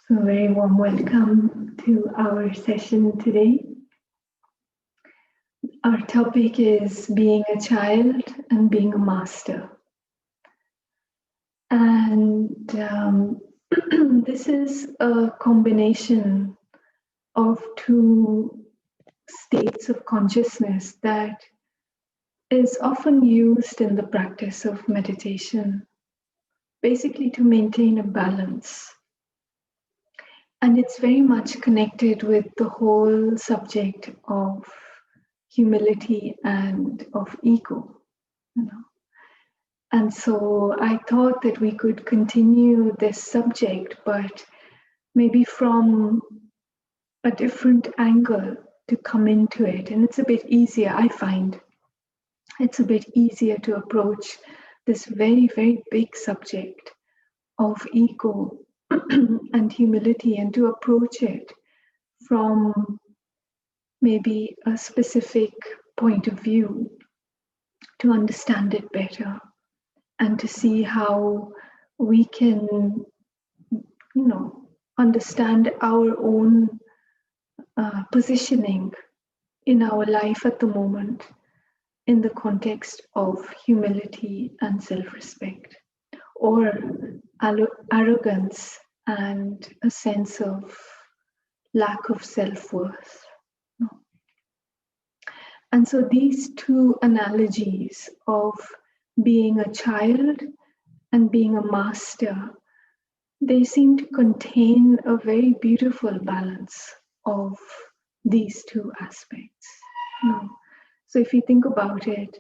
So a very warm welcome to our session today. Our topic is being a child and being a master. And this is a combination of two states of consciousness that is often used in the practice of meditation, basically to maintain a balance. And it's very much connected with the whole subject of humility and of ego. And so I thought that we could continue this subject, but maybe from a different angle to come into it. And it's a bit easier, I find. It's a bit easier to approach this very, very big subject of ego and humility, and to approach it from maybe a specific point of view, to understand it better and to see how we can, understand our own positioning in our life at the moment in the context of humility and self-respect, or arrogance and a sense of lack of self-worth. And so these two analogies of being a child and being a master, they seem to contain a very beautiful balance of these two aspects. So if you think about it,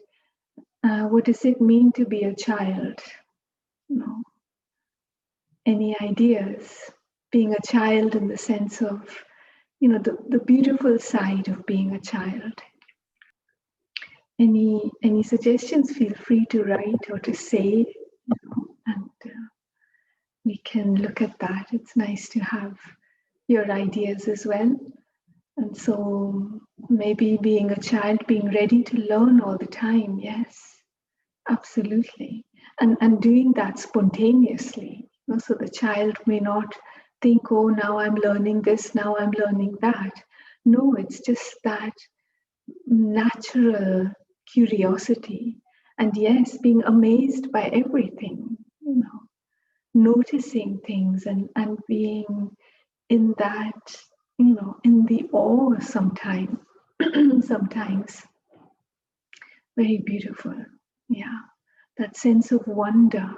what does it mean to be a child? Any ideas? Being a child in the sense of, the beautiful side of being a child. Any suggestions? Feel free to write or to say, and we can look at that. It's nice to have your ideas as well. And so maybe being a child, being ready to learn all the time. Yes, absolutely. And doing that spontaneously. So the child may not think, oh, now I'm learning this, now I'm learning that. No, it's just that natural curiosity. And yes, being amazed by everything, noticing things and being in that, in the awe sometimes. Sometimes. Very beautiful. Yeah. That sense of wonder.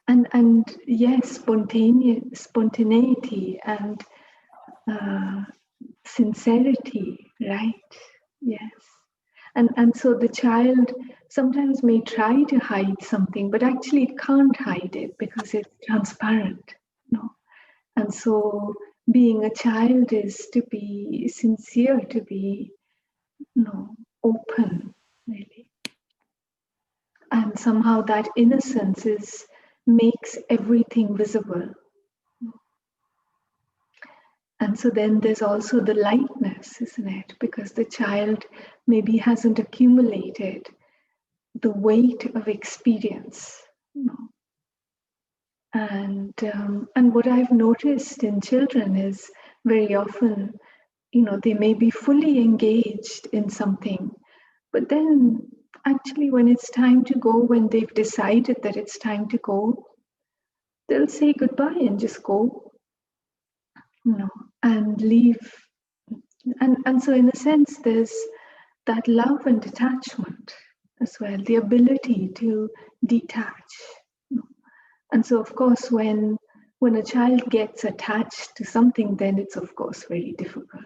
And yes, spontaneity and sincerity, right? Yes. And so the child sometimes may try to hide something, but actually it can't hide it because it's transparent. And so being a child is to be sincere, to be open, really. And somehow that innocence makes everything visible. And so then there's also the lightness, isn't it? Because the child maybe hasn't accumulated the weight of experience. And what I've noticed in children is very often, they may be fully engaged in something, but then actually when it's time to go, when they've decided that it's time to go, they'll say goodbye and just go. And leave. And so in a sense, there's that love and detachment as well, the ability to detach. And so of course, when a child gets attached to something, then it's of course very difficult.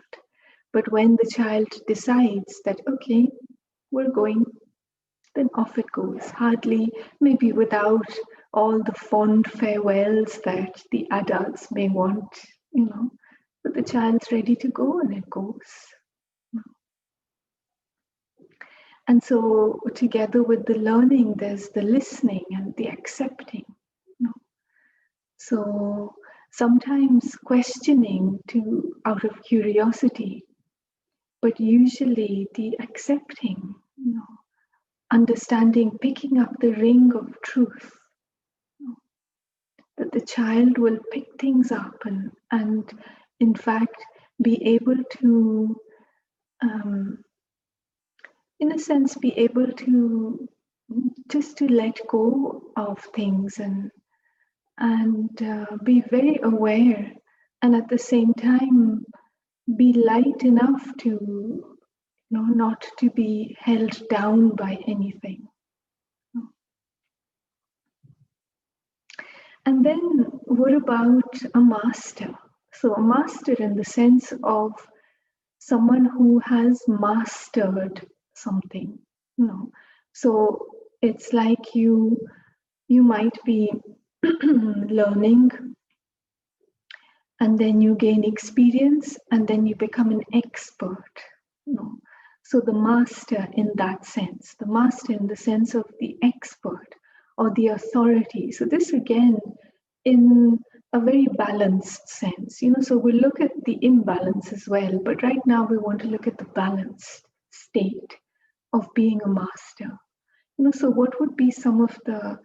But when the child decides that, okay, we're going, then off it goes. Hardly, maybe without all the fond farewells that the adults may want, but the child's ready to go and it goes. And so together with the learning, there's the listening and the accepting. So sometimes questioning out of curiosity, but usually the accepting, understanding, picking up the ring of truth the child will pick things up and in fact be able to in a sense be able to just to let go of things and be very aware, and at the same time be light enough to not to be held down by anything. And then what about a master? So a master in the sense of someone who has mastered something. So it's like you might be learning, and then you gain experience, and then you become an expert. So the master in that sense, the master in the sense of the expert or the authority. So this again in a very balanced sense. So we look at the imbalance as well, but right now we want to look at the balanced state of being a master. So what would be some of the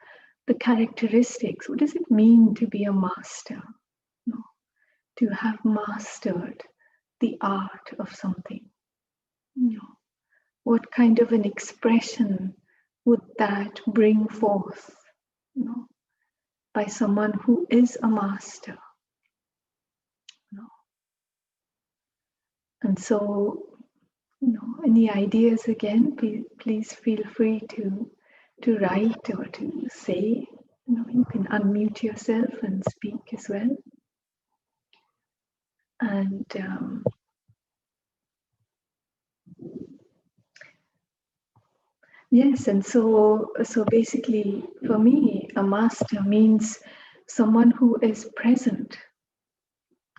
characteristics? What does it mean to be a master? To have mastered the art of something. What kind of an expression would that bring forth by someone who is a master? And so, any ideas again, please feel free to write or to say. You can unmute yourself and speak as well. And yes, and so basically for me, a master means someone who is present.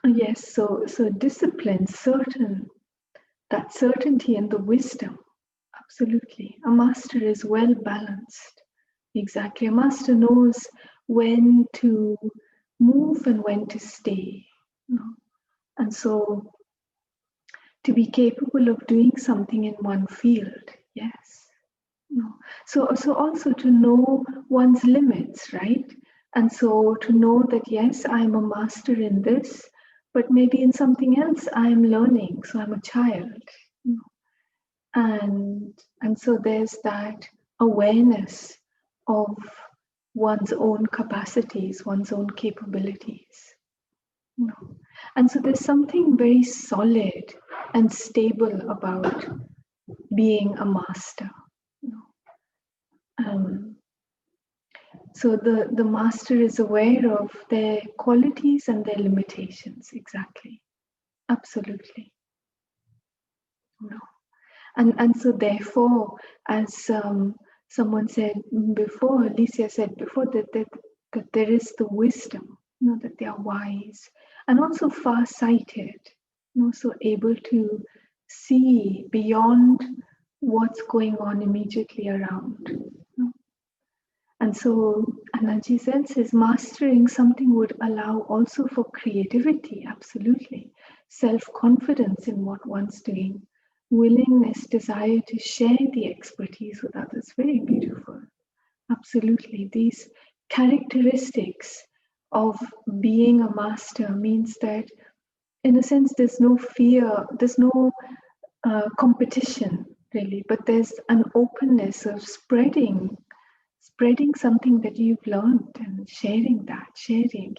Yes, so discipline, certain, that certainty and the wisdom. Absolutely. A master is well balanced. Exactly. A master knows when to move and when to stay. And so to be capable of doing something in one field, yes. So also to know one's limits, right? And so to know that, yes, I'm a master in this, but maybe in something else I'm learning. So I'm a child. And so there's that awareness of one's own capacities, one's own capabilities. And so there's something very solid and stable about being a master. So the master is aware of their qualities and their limitations. Exactly. Absolutely. And so therefore, as someone said before, Alicia said before, that there is the wisdom, that they are wise and also far-sighted, so able to see beyond what's going on immediately around. And so Annaji says mastering something would allow also for creativity, absolutely. Self-confidence in what one's doing, willingness, desire to share the expertise with others. Very beautiful. Absolutely. These characteristics of being a master means that, in a sense, there's no fear, there's no competition, really, but there's an openness of spreading something that you've learned and sharing,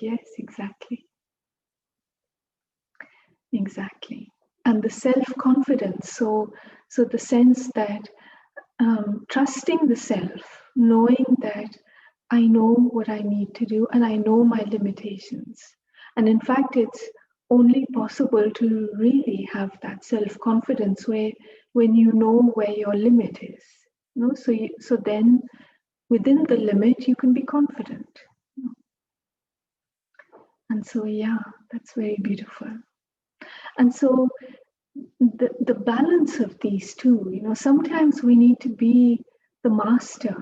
yes, exactly. And the self-confidence, so the sense that trusting the self, knowing that I know what I need to do and I know my limitations, and in fact it's only possible to really have that self-confidence when you know where your limit is. So then within the limit, you can be confident. And so, yeah, that's very beautiful. And so the balance of these two, sometimes we need to be the master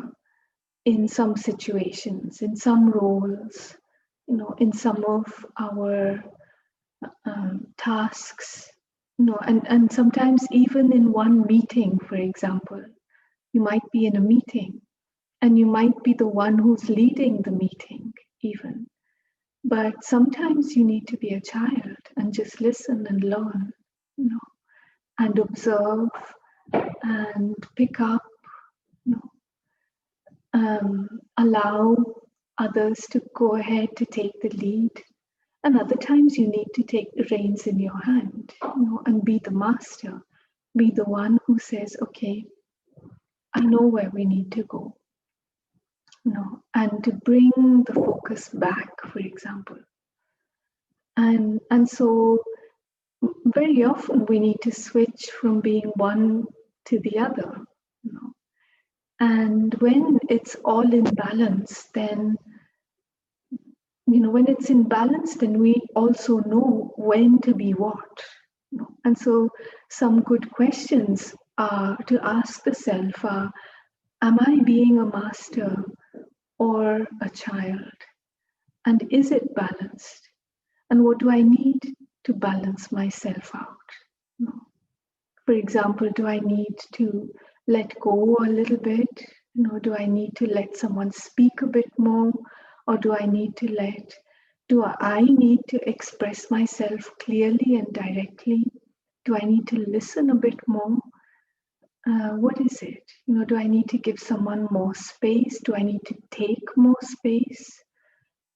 in some situations, in some roles, in some of our tasks, and sometimes even in one meeting, for example, you might be in a meeting and you might be the one who's leading the meeting even. But sometimes you need to be a child and just listen and learn, and observe and pick up, allow others to go ahead to take the lead. And other times you need to take the reins in your hand, and be the master, be the one who says, okay, I know where we need to go, and to bring the focus back, for example. And so very often we need to switch from being one to the other, and when it's all in balance, then when it's in balance, then we also know when to be what. And so some good questions are to ask the self are, am I being a master or a child? And is it balanced? And what do I need to balance myself out? For example, do I need to let go a little bit? Do I need to let someone speak a bit more? Or do I need to express myself clearly and directly? Do I need to listen a bit more? What is it? Do I need to give someone more space? Do I need to take more space?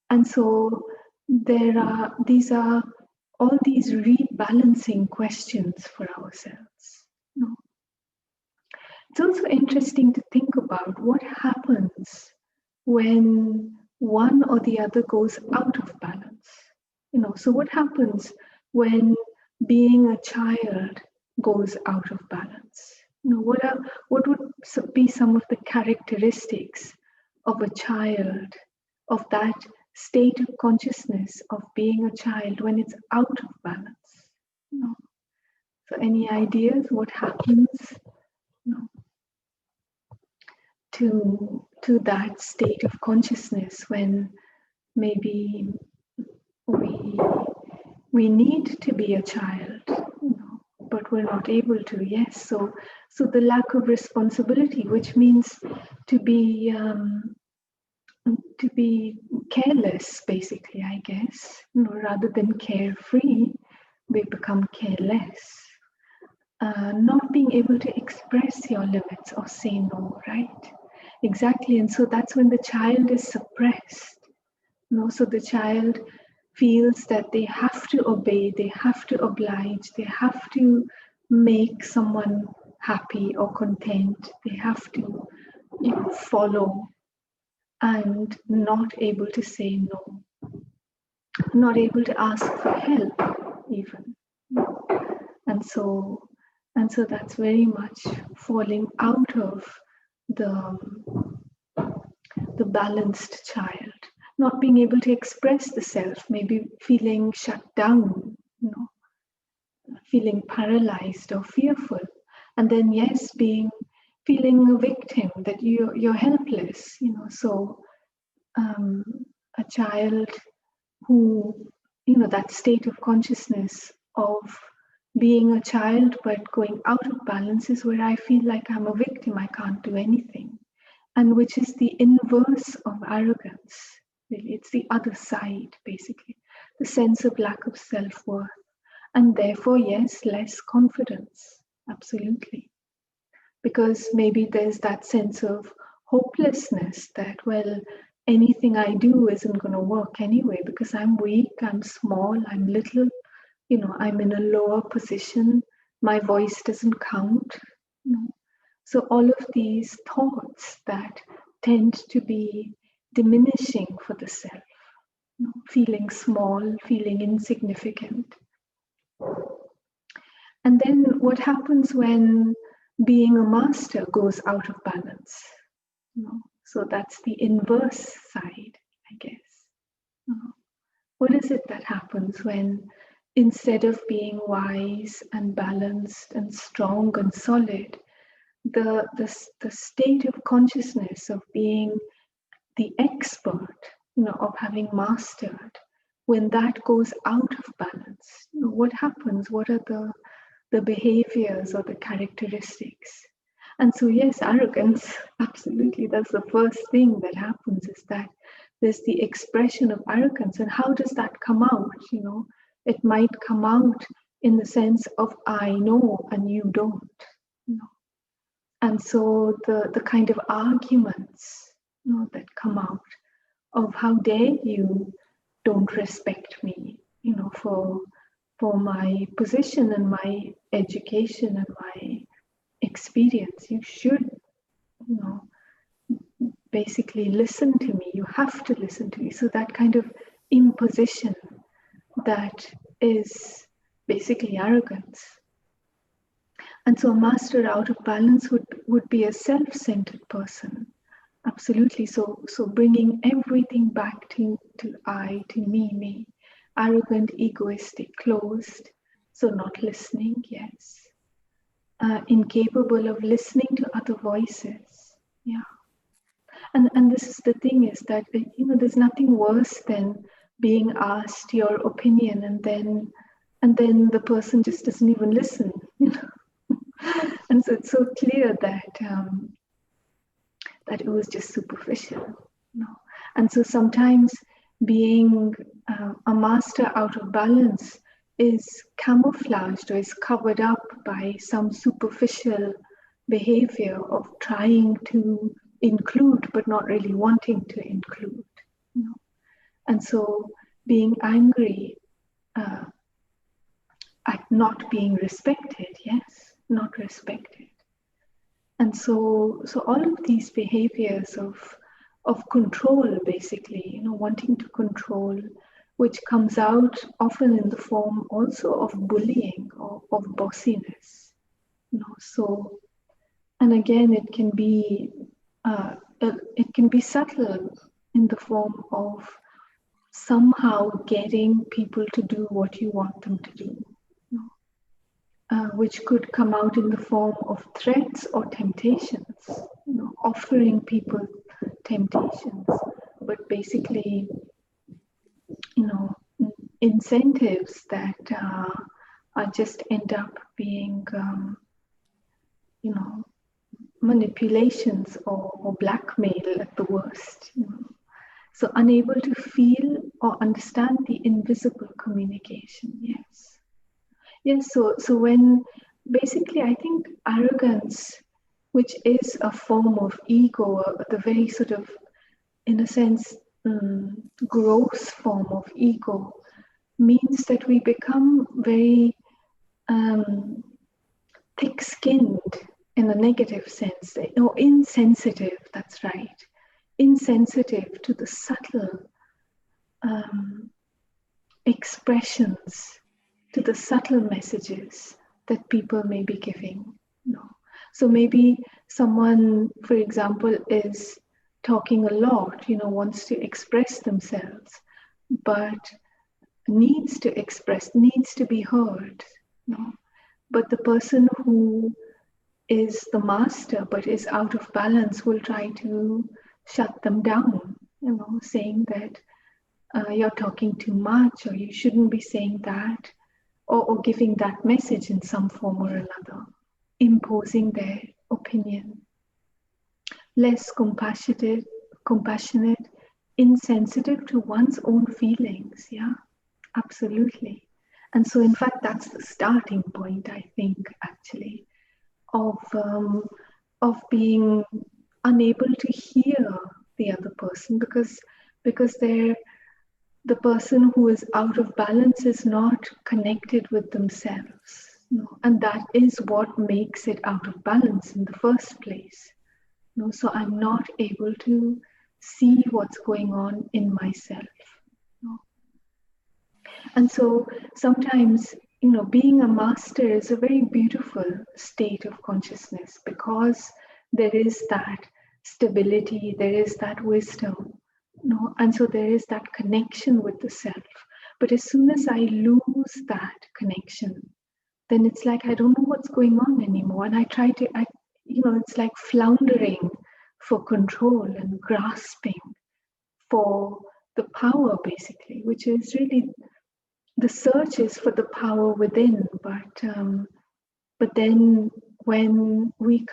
And so these are all these rebalancing questions for ourselves. It's also interesting to think about what happens when one or the other goes out of balance. So what happens when being a child goes out of balance? What would be some of the characteristics of a child, of that state of consciousness of being a child when it's out of balance? So any ideas what happens to that state of consciousness when maybe we need to be a child, but we're not able to? Yes, so the lack of responsibility, which means to be careless, basically, I guess. Rather than carefree, we become careless. Not being able to express your limits or say no, right? Exactly. And so that's when the child is suppressed. So the child feels that they have to obey, they have to oblige, they have to make someone happy or content, they have to follow, and not able to say no, not able to ask for help even. And so that's very much falling out of the balanced child, not being able to express the self, maybe feeling shut down, feeling paralyzed or fearful, and then yes, feeling a victim, that you're helpless. So a child who, that state of consciousness of being a child but going out of balance is where I feel like I'm a victim, I can't do anything, and which is the inverse of arrogance. Really, it's the other side, basically, the sense of lack of self-worth, and therefore, yes, less confidence, absolutely, because maybe there's that sense of hopelessness that, well, anything I do isn't going to work anyway because I'm weak, I'm small, I'm little, I'm in a lower position, my voice doesn't count. So all of these thoughts that tend to be diminishing for the self, feeling small, feeling insignificant. And then what happens when being a master goes out of balance? So that's the inverse side, I guess. What is it that happens when, instead of being wise and balanced and strong and solid, the state of consciousness of being the expert, of having mastered, when that goes out of balance, what happens? What are the behaviors or the characteristics? And so, yes, arrogance, absolutely, that's the first thing that happens, is that there's the expression of arrogance. And how does that come out? It might come out in the sense of I know and you don't. And so the kind of arguments that come out of how dare you don't respect me, for my position and my education and my experience. You should, basically listen to me. You have to listen to me. So that kind of imposition, that is basically arrogance. And so a master out of balance would be a self-centered person. Absolutely. So bringing everything back to I, to me, arrogant, egoistic, closed. So not listening, yes. Incapable of listening to other voices. Yeah. And this is the thing, is that there's nothing worse than being asked your opinion and then the person just doesn't even listen. And so it's so clear that that it was just superficial. And so sometimes being a master out of balance is camouflaged or is covered up by some superficial behavior of trying to include but not really wanting to include. And so being angry at not being respected, yes, not respected. And so all of these behaviors of control, basically, wanting to control, which comes out often in the form also of bullying or of bossiness. So, and again, it can be subtle in the form of somehow getting people to do what you want them to do. Which could come out in the form of threats or temptations, offering people temptations, but basically, incentives that are just end up being, manipulations or blackmail at the worst. So unable to feel or understand the invisible communication, yes. Yes, so when basically I think arrogance, which is a form of ego, the very sort of, in a sense, gross form of ego, means that we become very thick-skinned in a negative sense, insensitive, that's right, insensitive to the subtle expressions, to the subtle messages that people may be giving. So maybe someone, for example, is talking a lot, wants to express themselves, but needs to be heard. But the person who is the master but is out of balance will try to shut them down, saying that you're talking too much, or you shouldn't be saying that, or giving that message in some form or another, imposing their opinion. Less compassionate, insensitive to one's own feelings. Yeah, absolutely. And so, in fact, that's the starting point, I think, actually, of being unable to hear the other person, because the person who is out of balance is not connected with themselves. And that is what makes it out of balance in the first place. So I'm not able to see what's going on in myself. And so sometimes, being a master is a very beautiful state of consciousness, because there is that stability, there is that wisdom, and so there is that connection with the self. But as soon as I lose that connection, then it's like I don't know what's going on anymore, and I try to, it's like floundering for control and grasping for the power, basically, which is really the search is for the power within. But then when we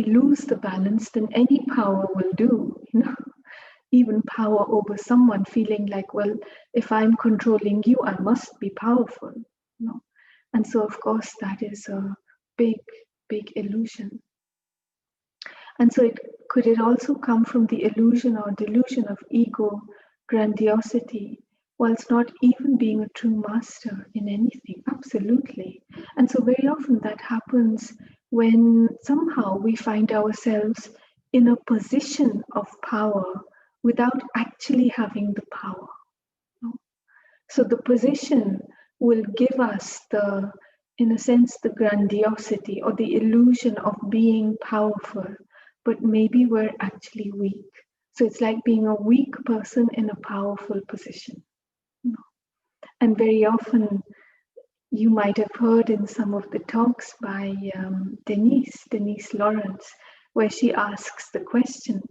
lose the balance, then any power will do. even power over someone, feeling like, well, if I'm controlling you, I must be powerful. And so, of course, that is a big, big illusion. And so could it also come from the illusion or delusion of ego, grandiosity, whilst not even being a true master in anything? Absolutely. And so very often that happens when somehow we find ourselves in a position of power without actually having the power. So the position will give us in a sense, the grandiosity or the illusion of being powerful, but maybe we're actually weak. So it's like being a weak person in a powerful position. And very often, you might have heard in some of the talks by Denise Lawrence, where she asks the question,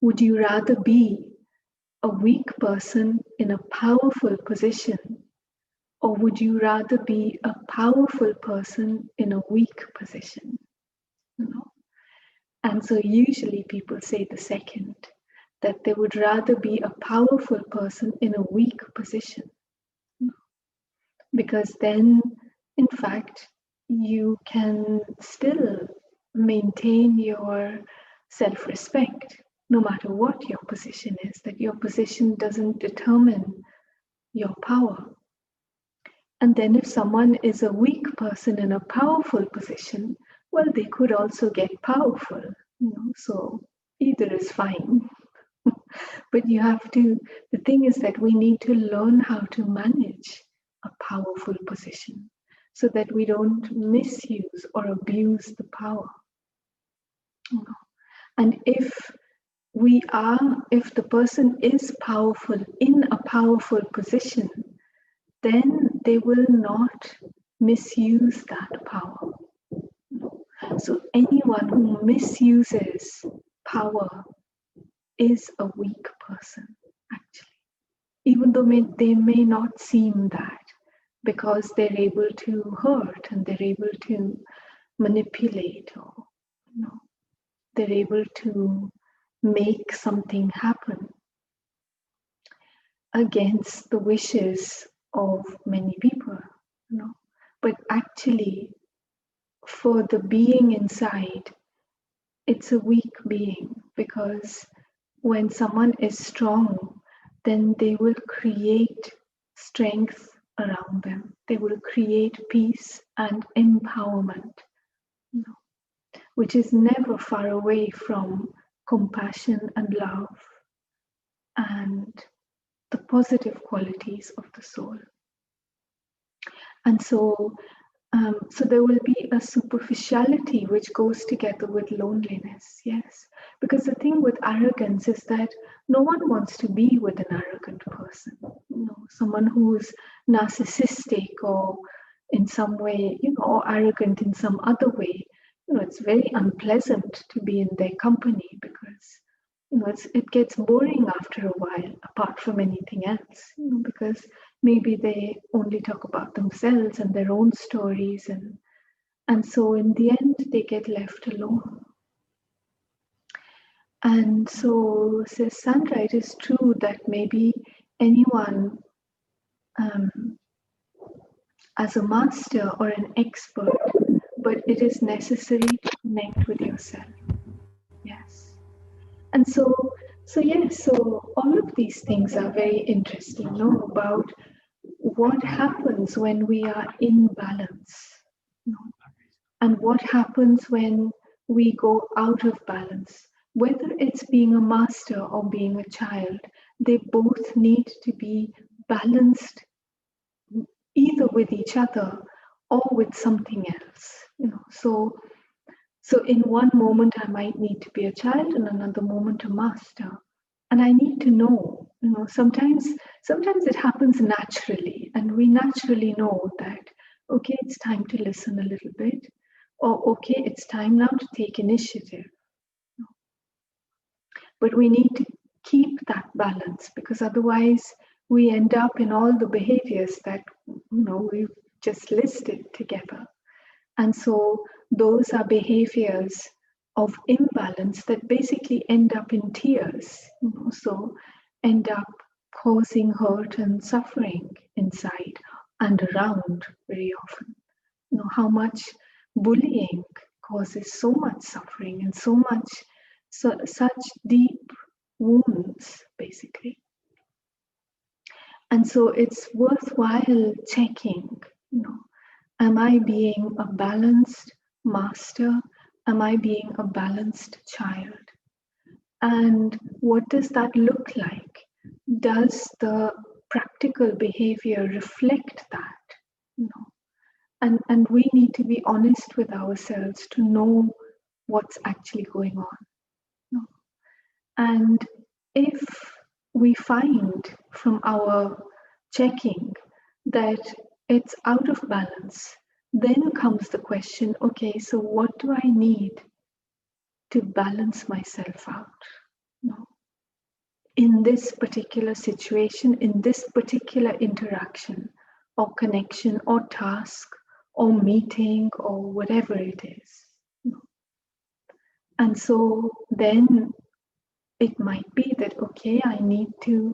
would you rather be a weak person in a powerful position, or would you rather be a powerful person in a weak position? And so usually people say the second, that they would rather be a powerful person in a weak position. Because then, in fact, you can still maintain your self-respect, no matter what your position is, that your position doesn't determine your power. And then if someone is a weak person in a powerful position, well, they could also get powerful, so either is fine. But you have to, the thing is that we need to learn how to manage a powerful position so that we don't misuse or abuse the power. And if the person is powerful in a powerful position, then they will not misuse that power. So anyone who misuses power is a weak person, actually, even though they may not seem that, because they're able to hurt and they're able to manipulate, or they're able to make something happen against the wishes of many people, but actually for the being inside, it's a weak being, because when someone is strong, then they will create strength around them. They will create peace and empowerment, which is never far away from compassion and love and the positive qualities of the soul. And so there will be a superficiality which goes together with loneliness, yes. Because the thing with arrogance is that no one wants to be with an arrogant person, someone who's narcissistic or in some way, or arrogant in some other way. It's very unpleasant to be in their company because it gets boring after a while, apart from anything else, because maybe they only talk about themselves and their own stories, and so in the end they get left alone. And so, says Sandra, it is true that maybe anyone as a master or an expert, but it is necessary to connect with yourself. Yes. And so all of these things are very interesting, about what happens when we are in balance, and what happens when we go out of balance. Whether it's being a master or being a child, they both need to be balanced, either with each other or with something else. So in one moment I might need to be a child, in another moment a master. And I need to know, sometimes it happens naturally, and we naturally know that, okay, it's time to listen a little bit, or okay, it's time now to take initiative. But we need to keep that balance, because otherwise we end up in all the behaviors that we've just listed together. And so those are behaviors of imbalance that basically end up in tears, so end up causing hurt and suffering inside and around very often. How much bullying causes so much suffering and such deep wounds, basically. And so it's worthwhile checking, am I being a balanced master? Am I being a balanced child? And what does that look like? Does the practical behavior reflect that? And we need to be honest with ourselves to know what's actually going on. And if we find from our checking that it's out of balance, then comes the question, okay, so what do I need to balance myself out? In this particular situation, in this particular interaction or connection or task or meeting or whatever it is. And so then it might be that, okay, I need to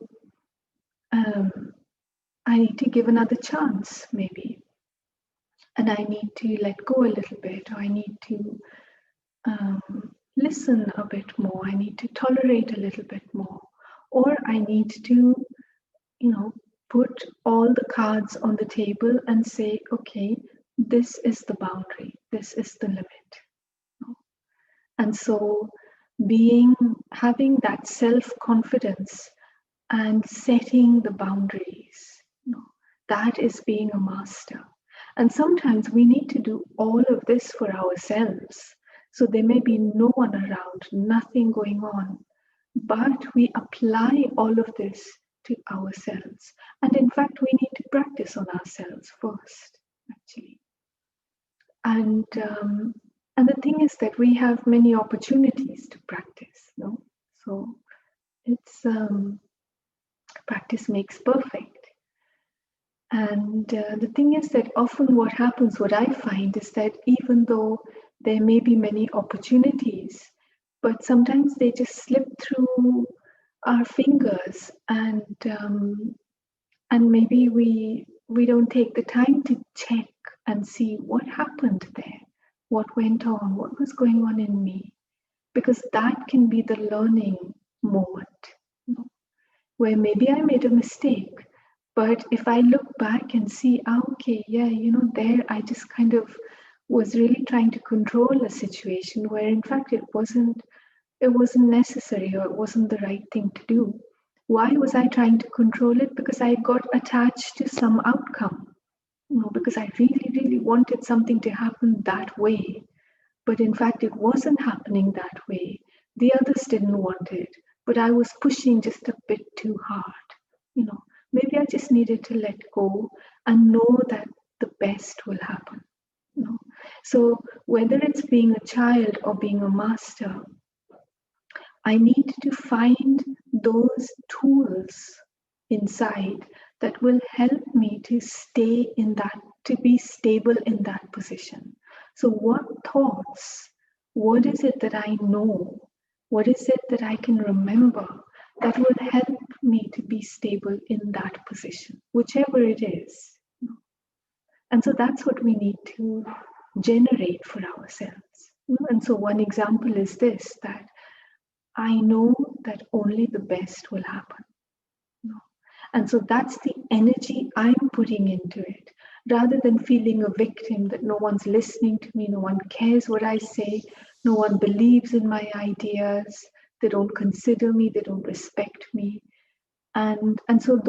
give another chance, maybe. And I need to let go a little bit, or I need to listen a bit more. I need to tolerate a little bit more. Or I need to, put all the cards on the table and say, okay, this is the boundary, this is the limit. And so having that self-confidence and setting the boundaries, that is being a master. And sometimes we need to do all of this for ourselves. So there may be no one around, nothing going on, but we apply all of this to ourselves. And in fact, we need to practice on ourselves first, actually. And the thing is that we have many opportunities to practice, So it's practice makes perfect. And the thing is that often what happens, what I find, is that even though there may be many opportunities, but sometimes they just slip through our fingers, and maybe we don't take the time to check and see what happened there, what went on, what was going on in me, because that can be the learning moment, where maybe I made a mistake. But if I look back and see, okay, yeah, there I just kind of was really trying to control a situation where in fact it wasn't necessary, or it wasn't the right thing to do. Why was I trying to control it? Because I got attached to some outcome, because I really, really wanted something to happen that way. But in fact, it wasn't happening that way. The others didn't want it, but I was pushing just a bit too hard. Maybe I just needed to let go and know that the best will happen. So whether it's being a child or being a master, I need to find those tools inside that will help me to stay in that, to be stable in that position. So what thoughts, what is it that I know? What is it that I can remember that will help me to be stable in that position, whichever it is? And so that's what we need to generate for ourselves. And so one example is this, that I know that only the best will happen. And so that's the energy I'm putting into it, rather than feeling a victim that no one's listening to me, no one cares what I say, no one believes in my ideas, they don't consider me, they don't respect me. And so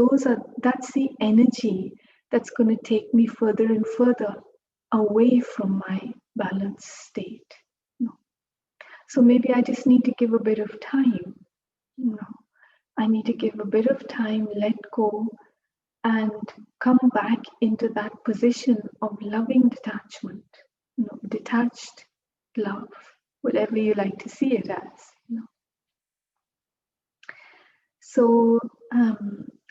that's the energy that's going to take me further and further away from my balanced state. So maybe I just need to give a bit of time. I need to give a bit of time, let go, and come back into that position of loving detachment, detached love, whatever you like to see it as. So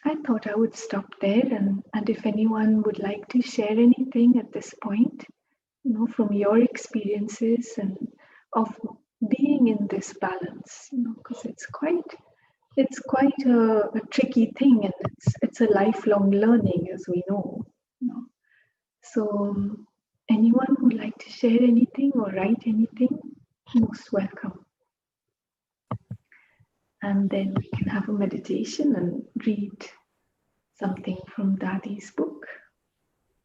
I thought I would stop there, and if anyone would like to share anything at this point, from your experiences and of being in this balance, because it's quite a tricky thing, and it's a lifelong learning, as we know. So anyone who'd like to share anything or write anything, most welcome. And then we can have a meditation and read something from Dadi's book.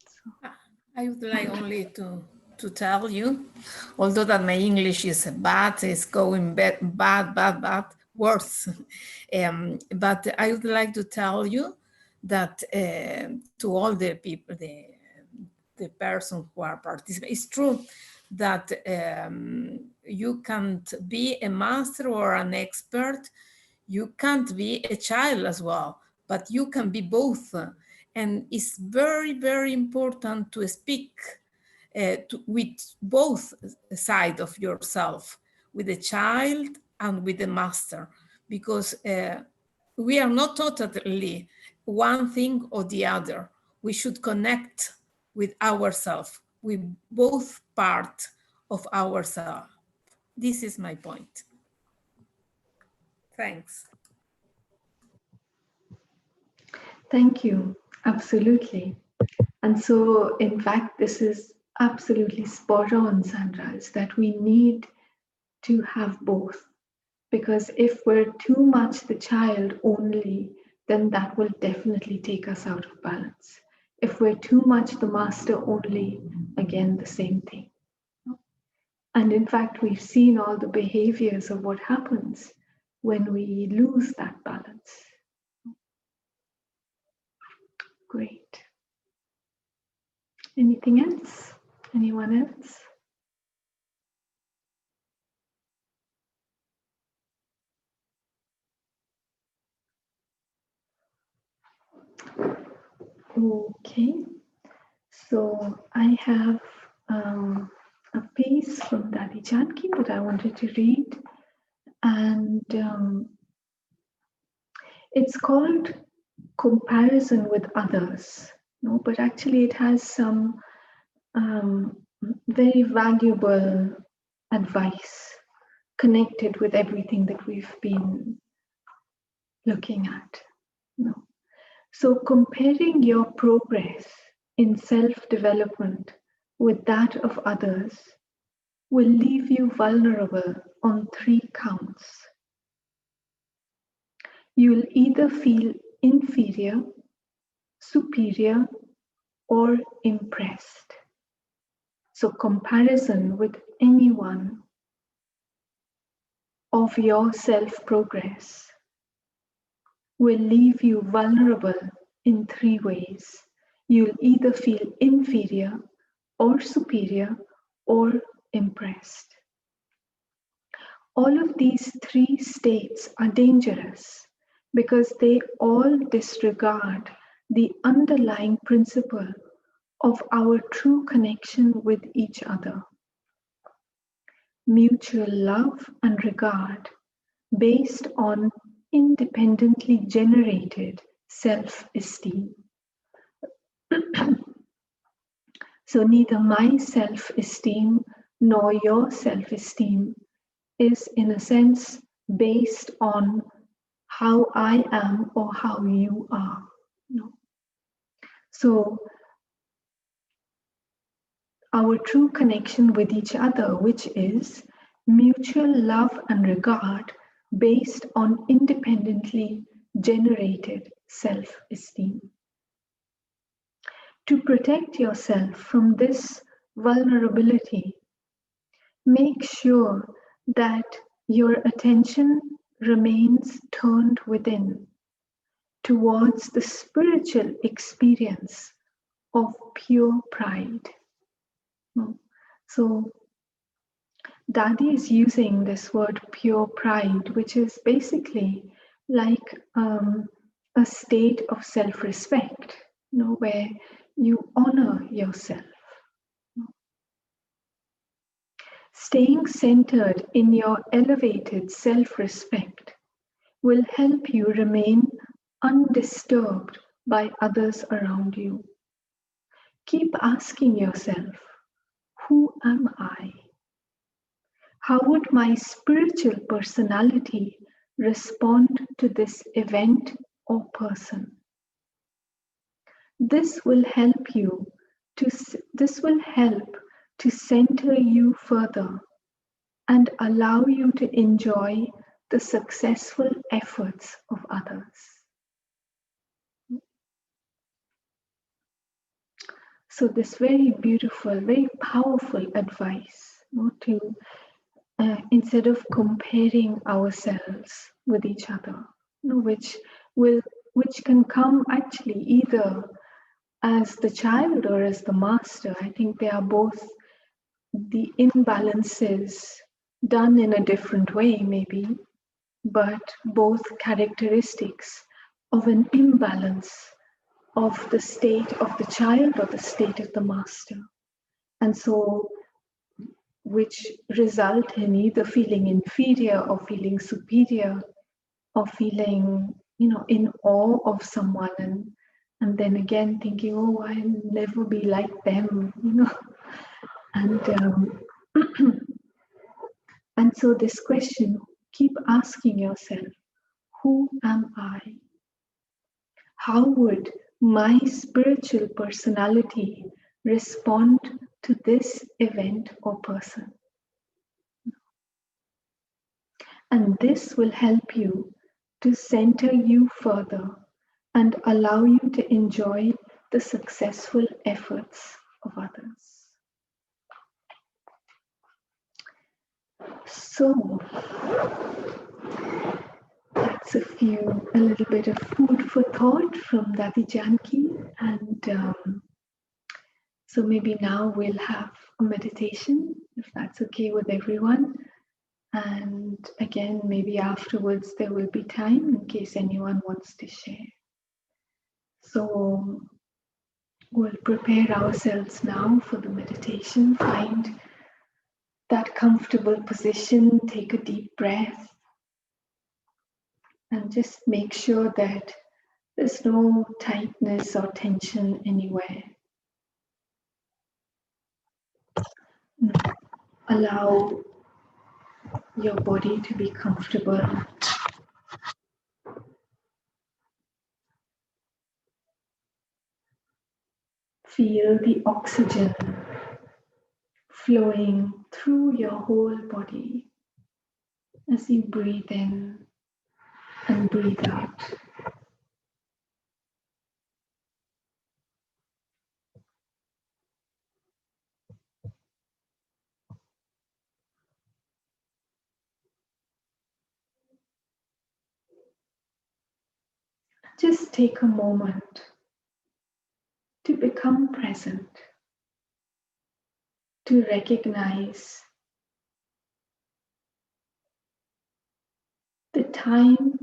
So. I would like only to tell you, although that my English is bad, it's going bad, worse. But I would like to tell you that to all the people, the person who are participating, it's true that you can't be a master or an expert. You can't be a child as well, but you can be both. And it's very, very important to speak with both sides of yourself, with the child and with the master, because we are not totally one thing or the other. We should connect with ourselves, with both parts of ourselves. This is my point. Thanks. Thank you. Absolutely. And so, in fact, this is absolutely spot on, Sandra, is that we need to have both. Because if we're too much the child only, then that will definitely take us out of balance. If we're too much the master only, again, the same thing. And in fact, we've seen all the behaviors of what happens when we lose that balance. Great. Anything else? Anyone else? Okay. So I have a piece from Dadi Janki that I wanted to read, and it's called Comparison with Others. No, but actually it has some very valuable advice connected with everything that we've been looking at. No. So comparing your progress in self-development with that of others will leave you vulnerable on 3 counts. You'll either feel inferior, superior, or impressed. So comparison with anyone of your self-progress will leave you vulnerable in 3 ways. You'll either feel inferior or superior or impressed. All of these 3 states are dangerous because they all disregard the underlying principle of our true connection with each other. Mutual love and regard based on independently generated self-esteem. So neither my self-esteem nor your self-esteem is in a sense based on how I am or how you are. No. So our true connection with each other, which is mutual love and regard based on independently generated self-esteem. To protect yourself from this vulnerability, make sure that your attention remains turned within towards the spiritual experience of pure pride. So Dadi is using this word pure pride, which is basically like a state of self-respect, where you honor yourself. Staying centered in your elevated self-respect will help you remain undisturbed by others around you. Keep asking yourself, who am I? How would my spiritual personality respond to this event or person? This will help to center you further and allow you to enjoy the successful efforts of others. So this very beautiful, very powerful advice, to instead of comparing ourselves with each other, which can come actually either as the child or as the master. I think they are both the imbalances done in a different way, maybe, but both characteristics of an imbalance of the state of the child or the state of the master. And so, which result in either feeling inferior or feeling superior or feeling, in awe of someone, and then again thinking, oh, I'll never be like them, and and so this question, keep asking yourself, who am I? How would my spiritual personality respond to this event or person? And this will help you to center you further and allow you to enjoy the successful efforts of others. So that's a little bit of food for thought from Dadi Janki. And so maybe now we'll have a meditation, if that's okay with everyone. And again, maybe afterwards there will be time in case anyone wants to share. So we'll prepare ourselves now for the meditation. Find that comfortable position, take a deep breath, and just make sure that there's no tightness or tension anywhere. Allow your body to be comfortable. Feel the oxygen flowing through your whole body as you breathe in and breathe out. Just take a moment to become present, to recognize the time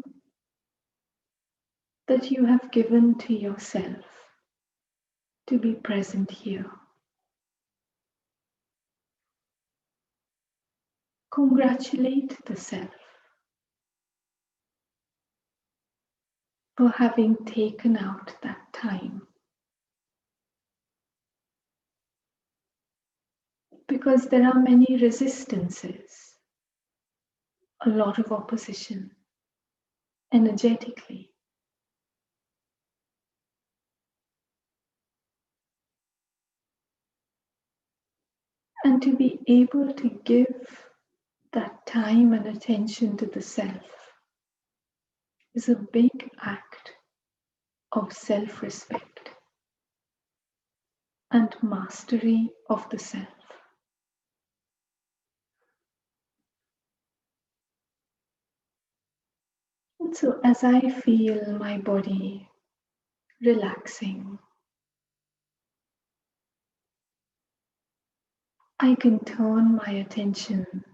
that you have given to yourself to be present here. Congratulate the self for having taken out that time. Because there are many resistances, a lot of opposition, energetically. And to be able to give that time and attention to the self is a big act of self-respect and mastery of the self. And so as I feel my body relaxing, I can turn my attention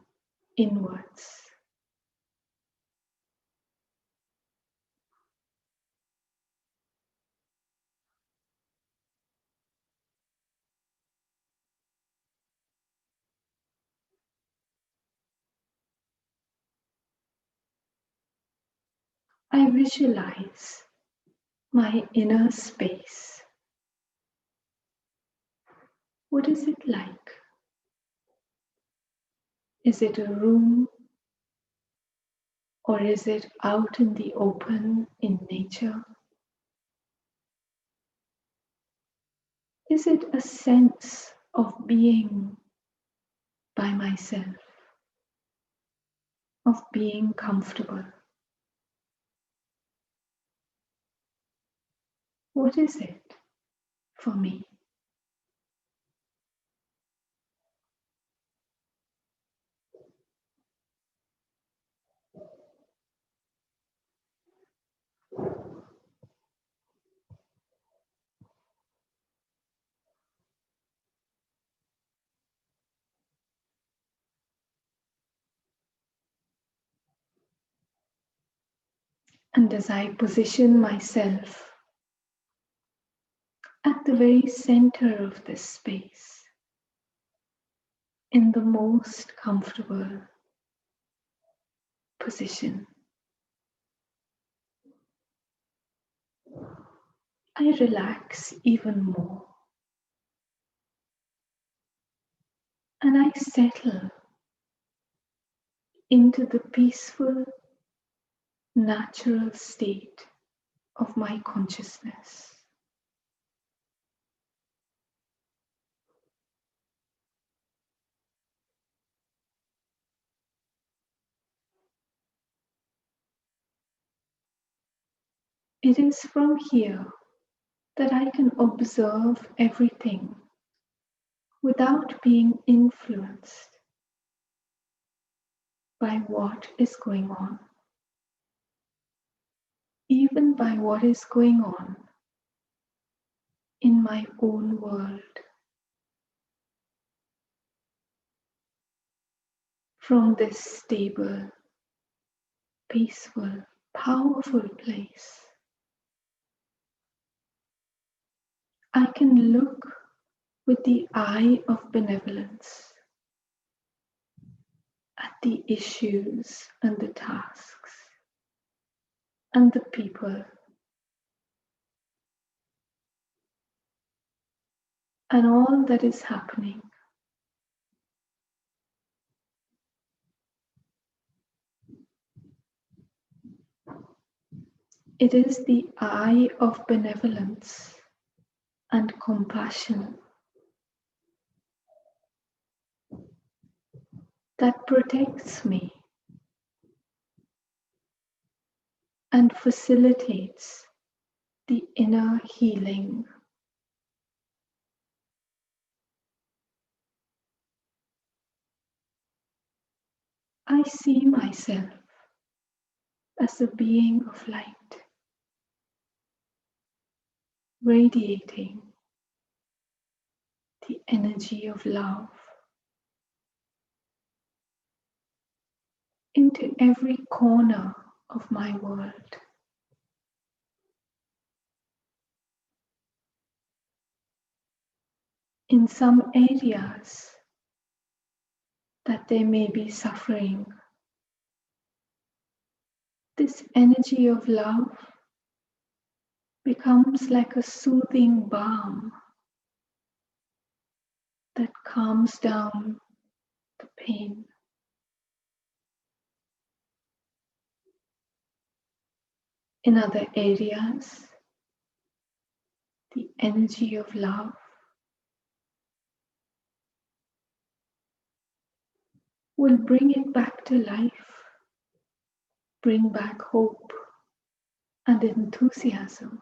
inwards. I visualize my inner space. What is it like? Is it a room? Or is it out in the open in nature? Is it a sense of being by myself, of being comfortable? What is it for me? And as I position myself at the very center of this space, in the most comfortable position, I relax even more and I settle into the peaceful, natural state of my consciousness. It is from here that I can observe everything without being influenced by what is going on, even by what is going on in my own world. From this stable, peaceful, powerful place, I can look with the eye of benevolence at the issues and the tasks and the people and all that is happening. It is the eye of benevolence and compassion that protects me and facilitates the inner healing. I see myself as a being of light, radiating the energy of love into every corner of my world. In some areas that there may be suffering, this energy of love becomes like a soothing balm that calms down the pain. In other areas, the energy of love will bring it back to life, bring back hope and enthusiasm.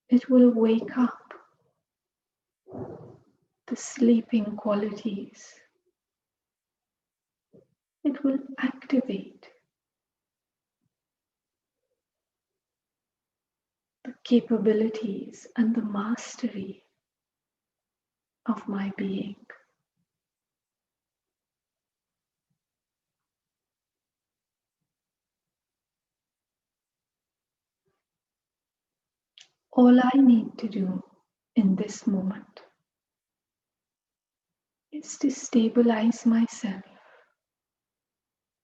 It will wake up the sleeping qualities. It will activate the capabilities and the mastery of my being. All I need to do in this moment is to stabilize myself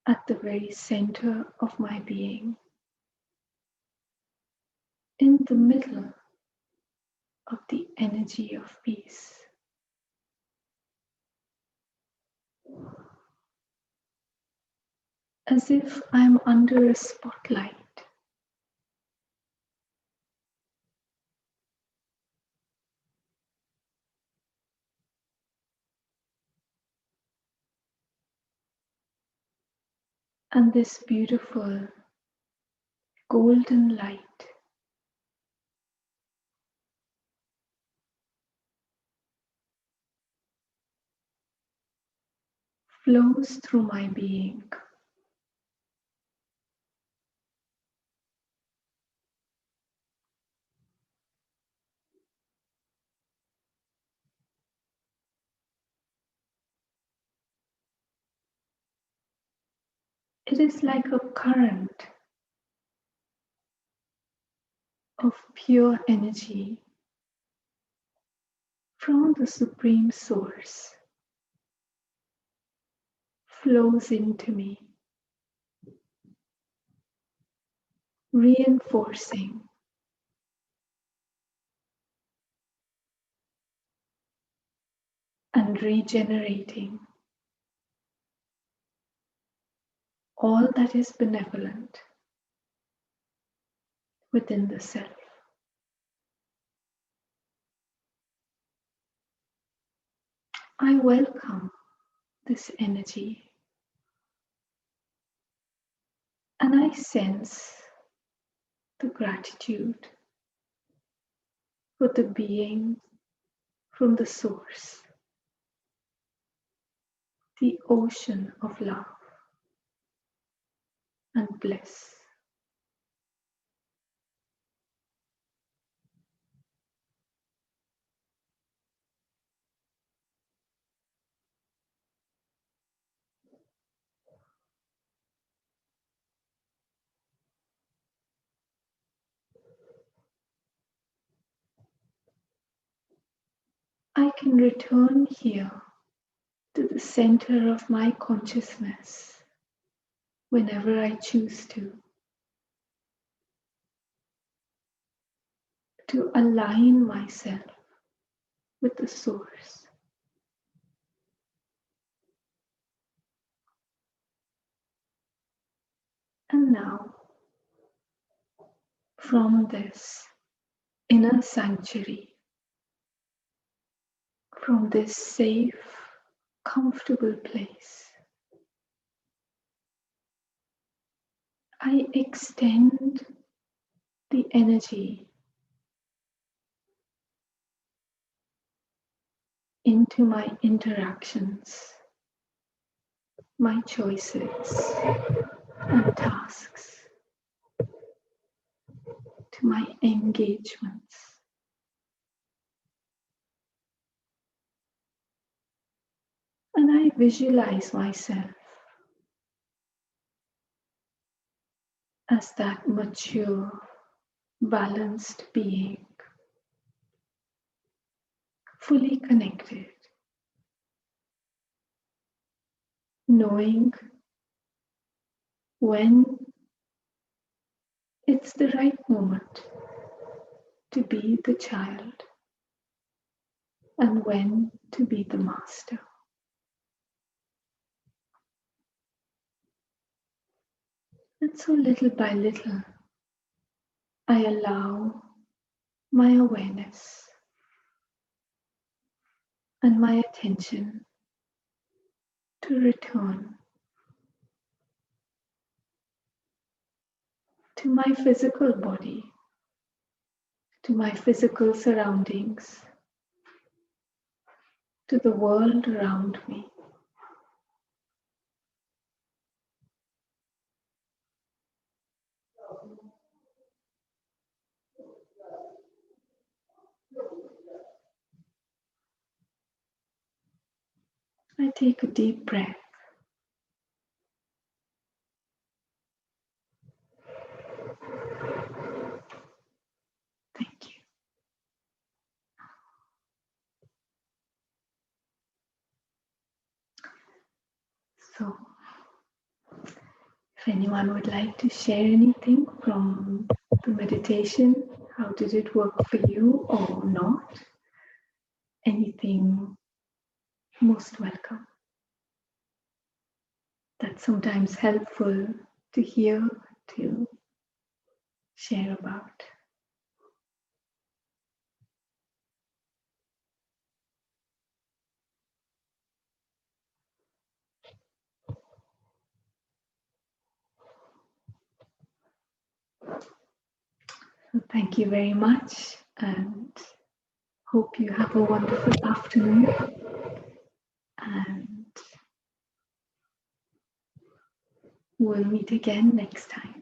at the very center of my being, in the middle of the energy of peace. as if I'm under a spotlight. And this beautiful golden light flows through my being. It is like a current of pure energy from the Supreme Source flows into me, reinforcing and regenerating all that is benevolent within the self. I welcome this energy and I sense the gratitude for the being from the source, the ocean of love and bliss. I can return here to the center of my consciousness whenever I choose to align myself with the source. And now, from this inner sanctuary, from this safe, comfortable place, I extend the energy into my interactions, my choices and tasks, to my engagements. And I visualize myself as that mature, balanced being, fully connected, knowing when it's the right moment to be the child and when to be the master. And so little by little, I allow my awareness and my attention to return to my physical body, to my physical surroundings, to the world around me. I take a deep breath. Thank you. So, if anyone would like to share anything from the meditation, how did it work for you or not? Anything, most welcome. That that's sometimes helpful to hear, to share about. So thank you very much, and hope you have a wonderful afternoon. And we'll meet again next time.